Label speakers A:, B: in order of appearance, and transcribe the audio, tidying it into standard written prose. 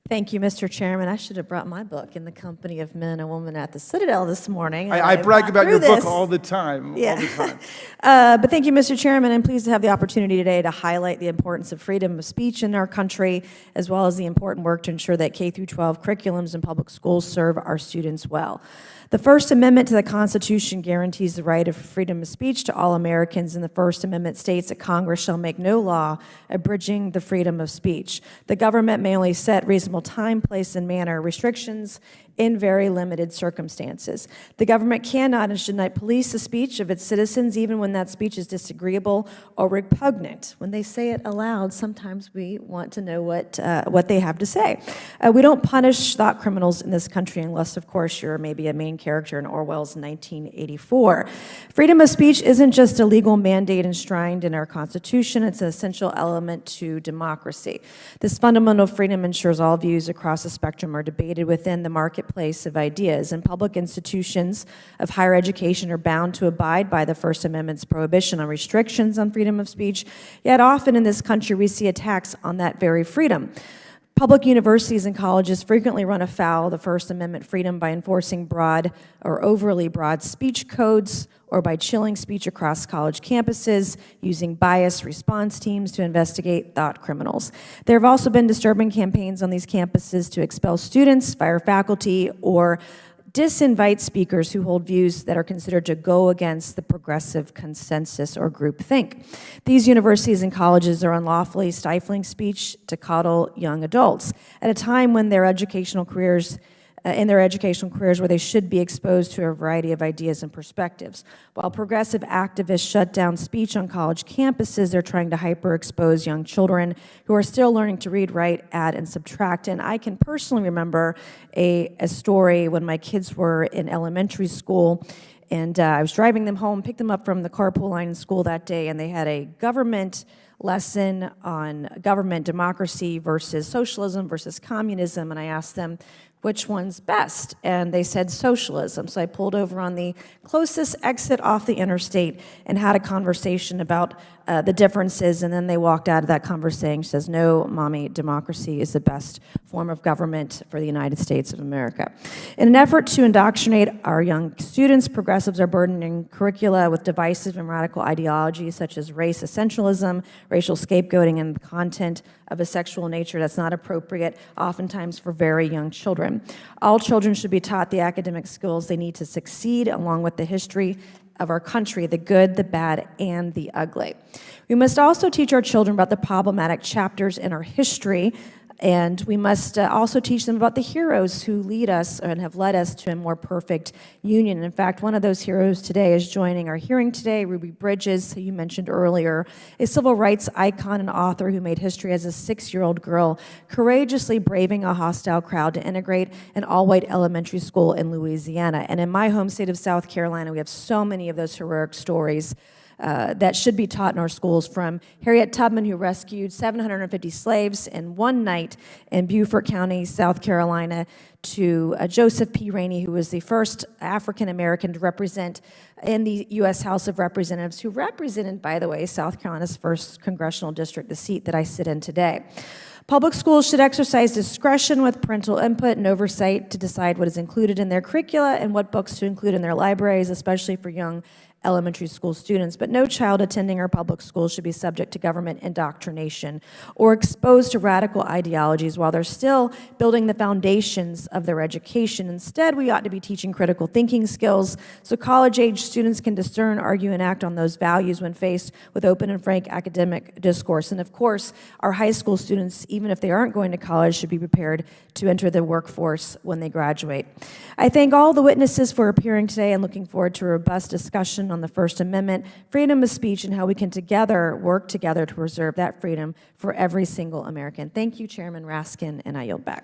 A: Thank you, Mr. Chairman. I should have brought my book, In the Company of Men and Women at the Citadel, this morning.
B: I brag about your book all the time, all the time.
A: But thank you, Mr. Chairman. I'm pleased to have the opportunity today to highlight the importance of freedom of speech in our country, as well as the important work to ensure that K-12 curriculums in public schools serve our students well. The First Amendment to the Constitution guarantees the right of freedom of speech to all Americans, and the First Amendment states that Congress shall make no law abridging the freedom of speech. The government may only set reasonable time, place, and manner restrictions in very limited circumstances. The government cannot and should not police the speech of its citizens, even when that speech is disagreeable or repugnant. When they say it aloud, sometimes we want to know what they have to say. We don't punish thought criminals in this country unless, of course, you're maybe a main character in Orwell's 1984. Freedom of speech isn't just a legal mandate enshrined in our Constitution, it's an essential element to democracy. This fundamental freedom ensures all views across the spectrum are debated within the marketplace of ideas, and public institutions of higher education are bound to abide by the First Amendment's prohibition on restrictions on freedom of speech, yet often in this country we see attacks on that very freedom. Public universities and colleges frequently run afoul of the First Amendment freedom by enforcing broad or overly broad speech codes, or by chilling speech across college campuses, using biased response teams to investigate thought criminals. There have also been disturbing campaigns on these campuses to expel students, fire faculty, or disinvite speakers who hold views that are considered to go against the progressive consensus or groupthink. These universities and colleges are unlawfully stifling speech to coddle young adults at a time when in their educational careers where they should be exposed to a variety of ideas and perspectives. While progressive activists shut down speech on college campuses, they're trying to hyper-expose young children who are still learning to read, write, add, and subtract. And I can personally remember a story when my kids were in elementary school, and I was driving them home, picked them up from the carpool line in school that day, and they had a government lesson on government democracy versus socialism versus communism, and I asked them, which one's best? And they said socialism. So I pulled over on the closest exit off the interstate and had a conversation about the differences, and then they walked out of that conversation. She says, no, Mommy, democracy is the best form of government for the United States of America. In an effort to indoctrinate our young students, progressives are burdening curricula with divisive and radical ideologies such as race essentialism, racial scapegoating, and content of a sexual nature that's not appropriate, oftentimes for very young children. All children should be taught the academic skills they need to succeed, along with the history of our country, the good, the bad, and the ugly. We must also teach our children about the problematic chapters in our history, and we must also teach them about the heroes who lead us and have led us to a more perfect union. In fact, one of those heroes today is joining our hearing today, Ruby Bridges, who you mentioned earlier, a civil rights icon and author who made history as a 6-year-old girl, courageously braving a hostile crowd to integrate an all-white elementary school in Louisiana. And in my home state of South Carolina, we have so many of those heroic stories that should be taught in our schools, from Harriet Tubman, who rescued 750 slaves in one night in Beaufort County, South Carolina, to Joseph P. Rainey, who was the first African-American to represent in the U.S. House of Representatives, who represented, by the way, South Carolina's 1st congressional district, the seat that I sit in today. Public schools should exercise discretion with parental input and oversight to decide what is included in their curricula and what books to include in their libraries, especially for young elementary school students. But no child attending our public schools should be subject to government indoctrination or exposed to radical ideologies while they're still building the foundations of their education. Instead, we ought to be teaching critical thinking skills so college-age students can discern, argue, and act on those values when faced with open and frank academic discourse. And of course, our high school students, even if they aren't going to college, should be prepared to enter the workforce when they graduate. I thank all the witnesses for appearing today and looking forward to a robust discussion on the First Amendment, freedom of speech, and how we can work together to preserve that freedom for every single American. Thank you, Chairman Raskin, and I yield back.